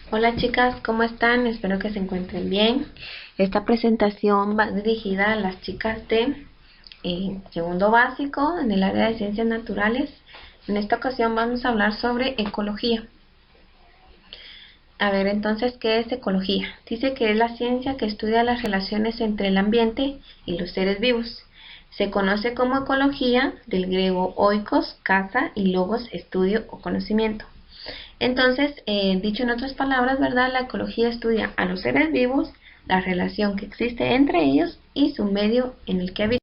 Hola chicas, ¿cómo están? Espero que se encuentren bien. Esta presentación va dirigida a las chicas de segundo básico en el área de ciencias naturales. En esta ocasión vamos a hablar sobre ecología. A ver, entonces, ¿qué es ecología? Dice que es la ciencia que estudia las relaciones entre el ambiente y los seres vivos. Se conoce como ecología, del griego oikos, casa, y logos, estudio o conocimiento. Entonces, dicho en otras palabras, ¿verdad? La ecología estudia a los seres vivos, la relación que existe entre ellos y su medio en el que habitan.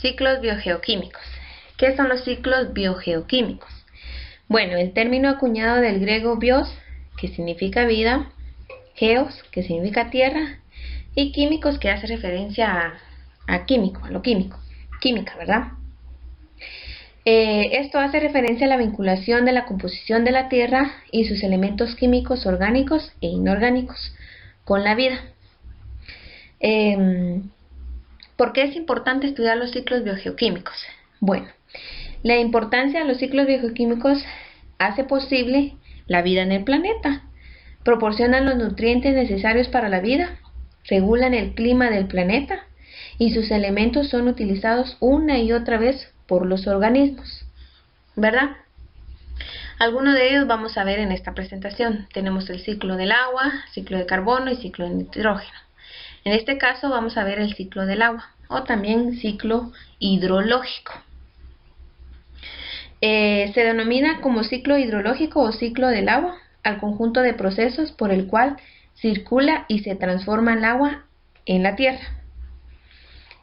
Ciclos biogeoquímicos. ¿Qué son los ciclos biogeoquímicos? Bueno, el término acuñado del griego bios, que significa vida, geos, que significa tierra, y químicos, que hace referencia a químico, a lo químico, química, ¿verdad? Esto hace referencia a la vinculación de la composición de la Tierra y sus elementos químicos orgánicos e inorgánicos con la vida. ¿Por qué es importante estudiar los ciclos biogeoquímicos? Bueno, la importancia de los ciclos biogeoquímicos hace posible la vida en el planeta. Proporcionan los nutrientes necesarios para la vida, regulan el clima del planeta y sus elementos son utilizados una y otra vez por los organismos, ¿verdad? Algunos de ellos vamos a ver en esta presentación. Tenemos el ciclo del agua, ciclo de carbono y ciclo de nitrógeno. En este caso vamos a ver el ciclo del agua o también ciclo hidrológico. Se denomina como ciclo hidrológico o ciclo del agua al conjunto de procesos por el cual circula y se transforma el agua en la tierra.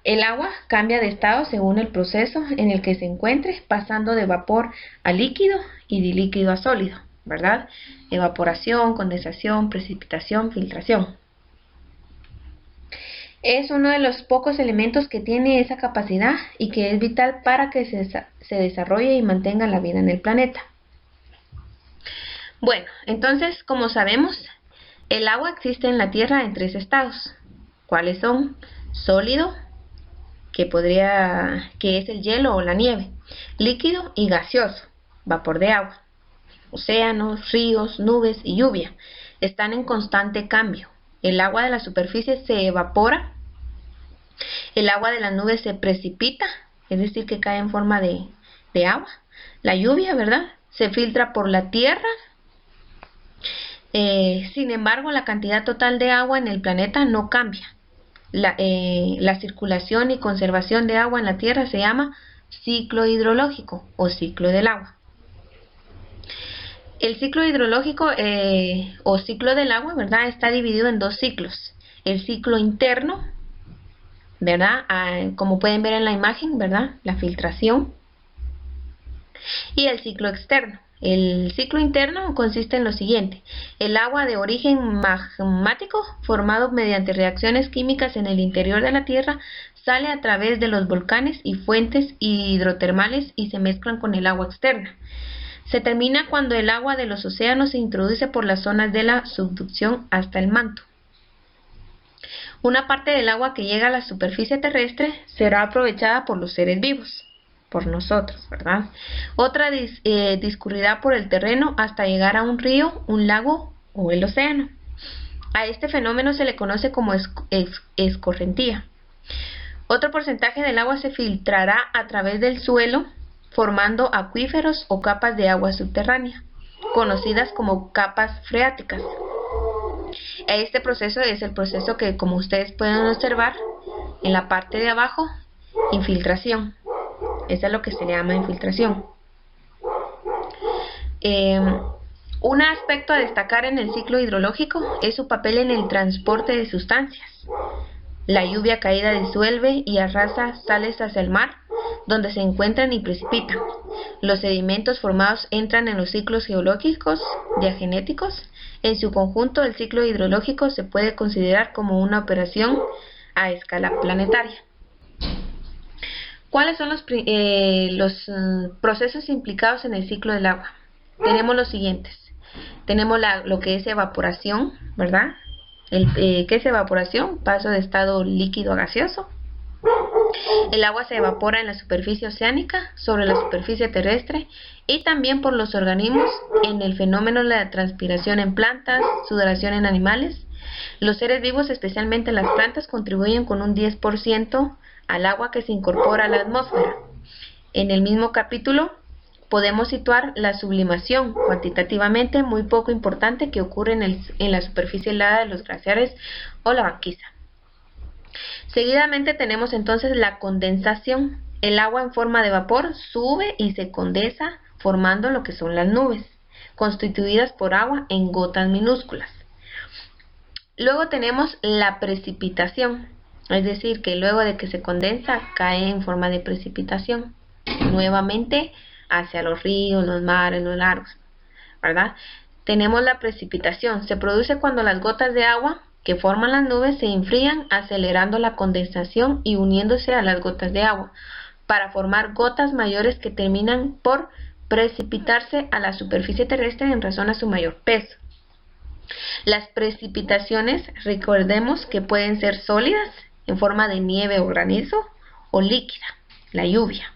El agua cambia de estado según el proceso en el que se encuentre, pasando de vapor a líquido y de líquido a sólido, ¿verdad? Evaporación, condensación, precipitación, filtración. Es uno de los pocos elementos que tiene esa capacidad y que es vital para que se desarrolle y mantenga la vida en el planeta. Bueno, entonces, como sabemos, el agua existe en la Tierra en 3 estados. ¿Cuáles son? Sólido, que es el hielo o la nieve, líquido y gaseoso, vapor de agua. Océanos, ríos, nubes y lluvia están en constante cambio. El agua de la superficie se evapora, el agua de las nubes se precipita, es decir, que cae en forma de agua. La lluvia, ¿verdad?, se filtra por la tierra. Sin embargo, la cantidad total de agua en el planeta no cambia. La circulación y conservación de agua en la Tierra se llama ciclo hidrológico o ciclo del agua. El ciclo hidrológico o ciclo del agua, ¿verdad?, está dividido en 2 ciclos. El ciclo interno, ¿verdad?, como pueden ver en la imagen, ¿verdad?, la filtración. Y el ciclo externo. El ciclo interno consiste en lo siguiente: el agua de origen magmático, formado mediante reacciones químicas en el interior de la Tierra, sale a través de los volcanes y fuentes hidrotermales y se mezclan con el agua externa. Se termina cuando el agua de los océanos se introduce por las zonas de la subducción hasta el manto. Una parte del agua que llega a la superficie terrestre será aprovechada por los seres vivos, por nosotros, ¿verdad? Otra discurrirá por el terreno hasta llegar a un río, un lago o el océano. A este fenómeno se le conoce como escorrentía. Otro porcentaje del agua se filtrará a través del suelo, formando acuíferos o capas de agua subterránea, conocidas como capas freáticas. Este proceso es el proceso que, como ustedes pueden observar, en la parte de abajo, infiltración. Eso es lo que se llama infiltración. Un aspecto a destacar en el ciclo hidrológico es su papel en el transporte de sustancias. La lluvia caída disuelve y arrasa sales hacia el mar, donde se encuentran y precipitan. Los sedimentos formados entran en los ciclos geológicos diagenéticos. En su conjunto, el ciclo hidrológico se puede considerar como una operación a escala planetaria. ¿Cuáles son los procesos implicados en el ciclo del agua? Tenemos los siguientes. Tenemos lo que es evaporación, ¿verdad? ¿Qué es evaporación? Paso de estado líquido a gaseoso. El agua se evapora en la superficie oceánica, sobre la superficie terrestre y también por los organismos en el fenómeno de la transpiración en plantas, sudoración en animales. Los seres vivos, especialmente las plantas, contribuyen con un 10% al agua que se incorpora a la atmósfera. En el mismo capítulo podemos situar la sublimación, cuantitativamente muy poco importante, que ocurre en la superficie helada de los glaciares o la banquisa. Seguidamente tenemos entonces la condensación. El agua en forma de vapor sube y se condensa formando lo que son las nubes, constituidas por agua en gotas minúsculas. Luego tenemos la precipitación, es decir, que luego de que se condensa cae en forma de precipitación, nuevamente hacia los ríos, los mares, los lagos, ¿verdad? Tenemos la precipitación. Se produce cuando las gotas de agua que forman las nubes se enfrían, acelerando la condensación y uniéndose a las gotas de agua, para formar gotas mayores que terminan por precipitarse a la superficie terrestre en razón a su mayor peso. Las precipitaciones, recordemos que pueden ser sólidas, en forma de nieve o granizo, o líquida, la lluvia.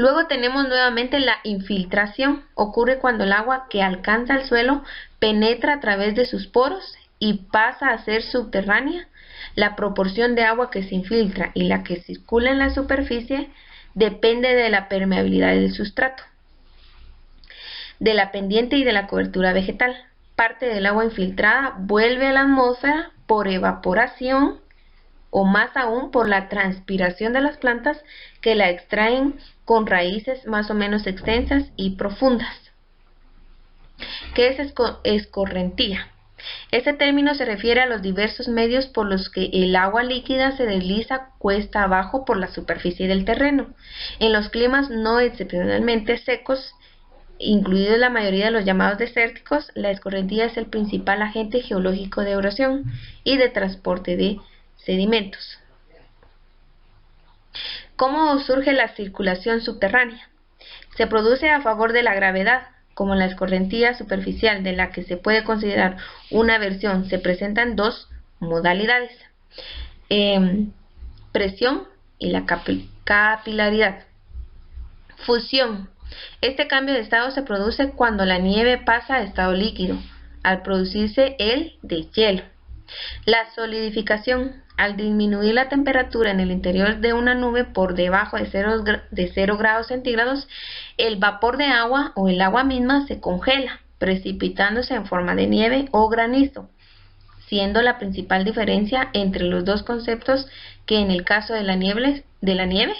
Luego tenemos nuevamente la infiltración. Ocurre cuando el agua que alcanza el suelo penetra a través de sus poros y pasa a ser subterránea. La proporción de agua que se infiltra y la que circula en la superficie depende de la permeabilidad del sustrato, de la pendiente y de la cobertura vegetal. Parte del agua infiltrada vuelve a la atmósfera por evaporación o más aún por la transpiración de las plantas que la extraen con raíces más o menos extensas y profundas. ¿Qué es escorrentía? Este término se refiere a los diversos medios por los que el agua líquida se desliza cuesta abajo por la superficie del terreno. En los climas no excepcionalmente secos, incluidos la mayoría de los llamados desérticos, la escorrentía es el principal agente geológico de erosión y de transporte de sedimentos. ¿Cómo surge la circulación subterránea? Se produce a favor de la gravedad. Como la escorrentía superficial, de la que se puede considerar una versión, se presentan dos modalidades: presión y la capilaridad. Fusión. Este cambio de estado se produce cuando la nieve pasa a estado líquido, al producirse el deshielo. La solidificación. Al disminuir la temperatura en el interior de una nube por debajo de 0 grados centígrados, el vapor de agua o el agua misma se congela, precipitándose en forma de nieve o granizo, siendo la principal diferencia entre los dos conceptos que en el caso de la nieve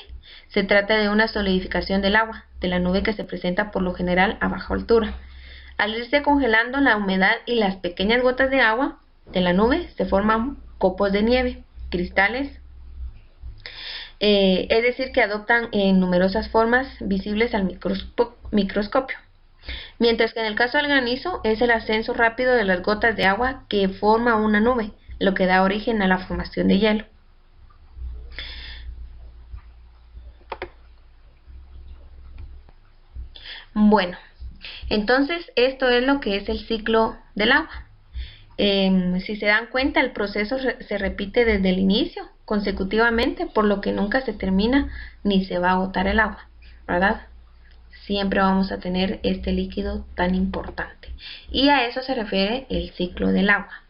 se trata de una solidificación del agua de la nube que se presenta por lo general a baja altura. Al irse congelando la humedad y las pequeñas gotas de agua de la nube, se forman copos de nieve, cristales, es decir, que adoptan numerosas formas visibles al microscopio. Mientras que en el caso del granizo es el ascenso rápido de las gotas de agua que forma una nube, lo que da origen a la formación de hielo. Bueno, entonces esto es lo que es el ciclo del agua. Si se dan cuenta, el proceso se repite desde el inicio, consecutivamente, por lo que nunca se termina ni se va a agotar el agua, ¿verdad? Siempre vamos a tener este líquido tan importante. Y a eso se refiere el ciclo del agua.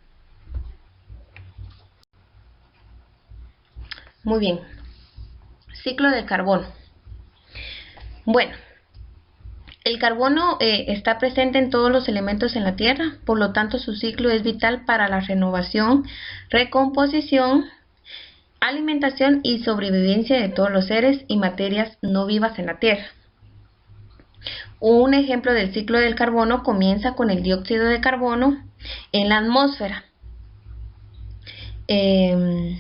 Muy bien. Ciclo del carbono. Bueno, el carbono está presente en todos los elementos en la Tierra, por lo tanto su ciclo es vital para la renovación, recomposición, alimentación y sobrevivencia de todos los seres y materias no vivas en la Tierra. Un ejemplo del ciclo del carbono comienza con el dióxido de carbono en la atmósfera, en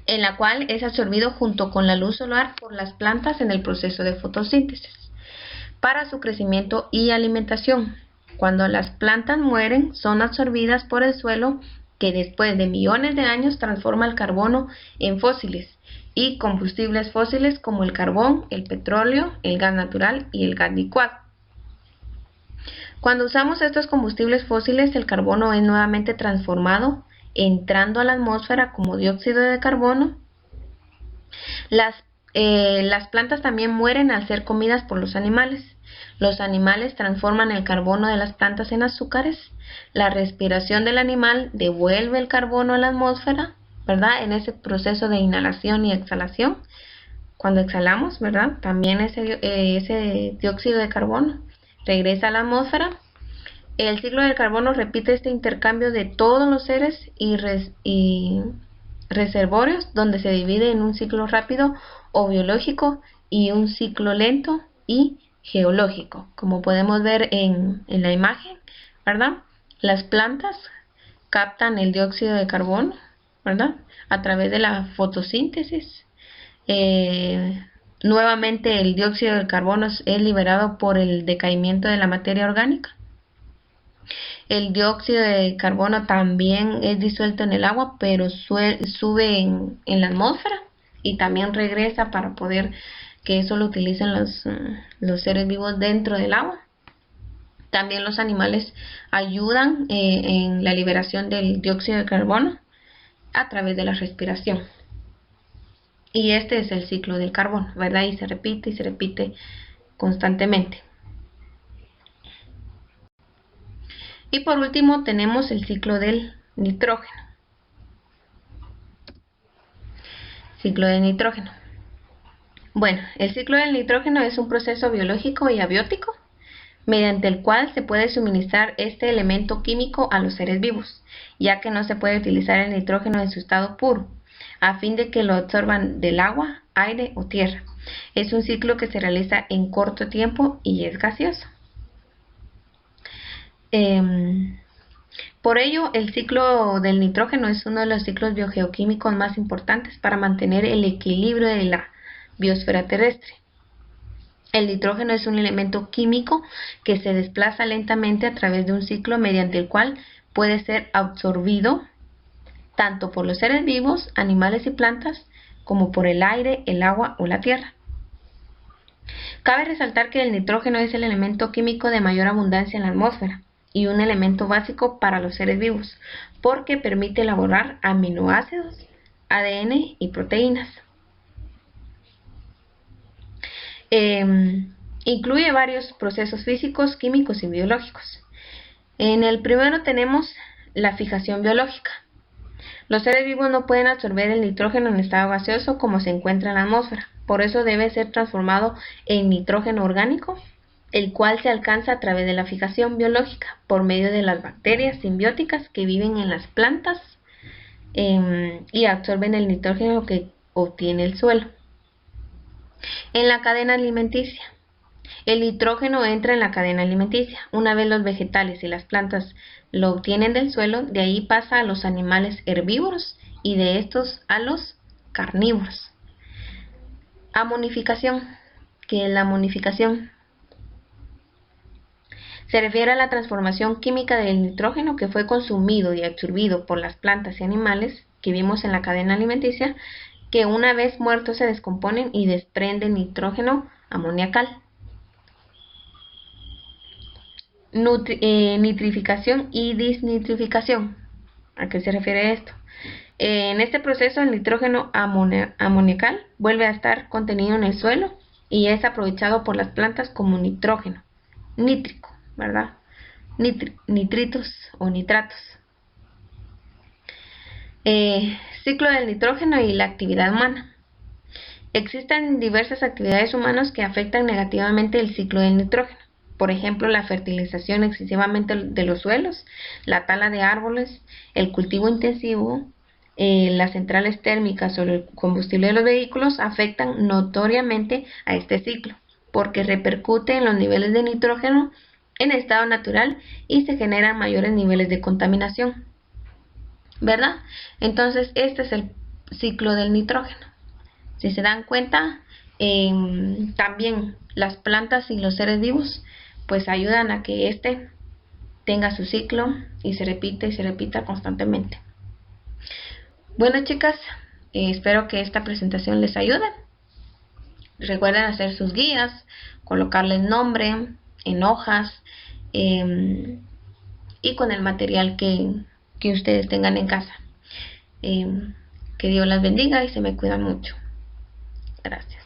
la cual es absorbido junto con la luz solar por las plantas en el proceso de fotosíntesis para su crecimiento y alimentación. Cuando las plantas mueren, son absorbidas por el suelo, que después de millones de años transforma el carbono en fósiles y combustibles fósiles como el carbón, el petróleo, el gas natural y el gas licuado. Cuando usamos estos combustibles fósiles, el carbono es nuevamente transformado, entrando a la atmósfera como dióxido de carbono. Las plantas también mueren al ser comidas por los animales. Los animales transforman el carbono de las plantas en azúcares. La respiración del animal devuelve el carbono a la atmósfera, ¿verdad? En ese proceso de inhalación y exhalación. Cuando exhalamos, ¿verdad? También ese dióxido de carbono regresa a la atmósfera. El ciclo del carbono repite este intercambio de todos los seres y reservorios, donde se divide en un ciclo rápido o biológico y un ciclo lento y geológico, como podemos ver en la imagen, ¿verdad? Las plantas captan el dióxido de carbono, ¿verdad? A través de la fotosíntesis. Nuevamente el dióxido de carbono es liberado por el decaimiento de la materia orgánica. El dióxido de carbono también es disuelto en el agua, pero sube en la atmósfera y también regresa para poder que eso lo utilicen los seres vivos dentro del agua. También los animales ayudan en la liberación del dióxido de carbono a través de la respiración. Y este es el ciclo del carbono, ¿verdad? Y se repite constantemente. Y por último tenemos el ciclo del nitrógeno. Ciclo del nitrógeno. Bueno, el ciclo del nitrógeno es un proceso biológico y abiótico mediante el cual se puede suministrar este elemento químico a los seres vivos, ya que no se puede utilizar el nitrógeno en su estado puro, a fin de que lo absorban del agua, aire o tierra. Es un ciclo que se realiza en corto tiempo y es gaseoso. Por ello, el ciclo del nitrógeno es uno de los ciclos biogeoquímicos más importantes para mantener el equilibrio de la biosfera terrestre. El nitrógeno es un elemento químico que se desplaza lentamente a través de un ciclo mediante el cual puede ser absorbido tanto por los seres vivos, animales y plantas, como por el aire, el agua o la tierra. Cabe resaltar que el nitrógeno es el elemento químico de mayor abundancia en la atmósfera y un elemento básico para los seres vivos, porque permite elaborar aminoácidos, ADN y proteínas. Incluye varios procesos físicos, químicos y biológicos. En el primero tenemos la fijación biológica. Los seres vivos no pueden absorber el nitrógeno en estado gaseoso como se encuentra en la atmósfera, por eso debe ser transformado en nitrógeno orgánico, el cual se alcanza a través de la fijación biológica por medio de las bacterias simbióticas que viven en las plantas y absorben el nitrógeno que obtiene el suelo. En la cadena alimenticia. El nitrógeno entra en la cadena alimenticia. Una vez los vegetales y las plantas lo obtienen del suelo, de ahí pasa a los animales herbívoros y de estos a los carnívoros. Amonificación. ¿Qué es la amonificación? Se refiere a la transformación química del nitrógeno que fue consumido y absorbido por las plantas y animales que vimos en la cadena alimenticia, que una vez muertos se descomponen y desprenden nitrógeno amoniacal. Nitrificación y disnitrificación. ¿A qué se refiere esto? En este proceso el nitrógeno amoniacal vuelve a estar contenido en el suelo y es aprovechado por las plantas como nitrógeno nítrico, ¿verdad? Nitritos o nitratos. Ciclo del nitrógeno y la actividad humana. Existen diversas actividades humanas que afectan negativamente el ciclo del nitrógeno. Por ejemplo, la fertilización excesivamente de los suelos, la tala de árboles, el cultivo intensivo, las centrales térmicas o el combustible de los vehículos afectan notoriamente a este ciclo, porque repercute en los niveles de nitrógeno en estado natural y se generan mayores niveles de contaminación, ¿verdad? Entonces, este es el ciclo del nitrógeno. Si se dan cuenta, también las plantas y los seres vivos pues ayudan a que éste tenga su ciclo y se repita constantemente. Bueno, chicas, espero que esta presentación les ayude. Recuerden hacer sus guías, colocarles nombre en hojas y con el material que ustedes tengan en casa. Que Dios las bendiga y se me cuidan mucho. Gracias.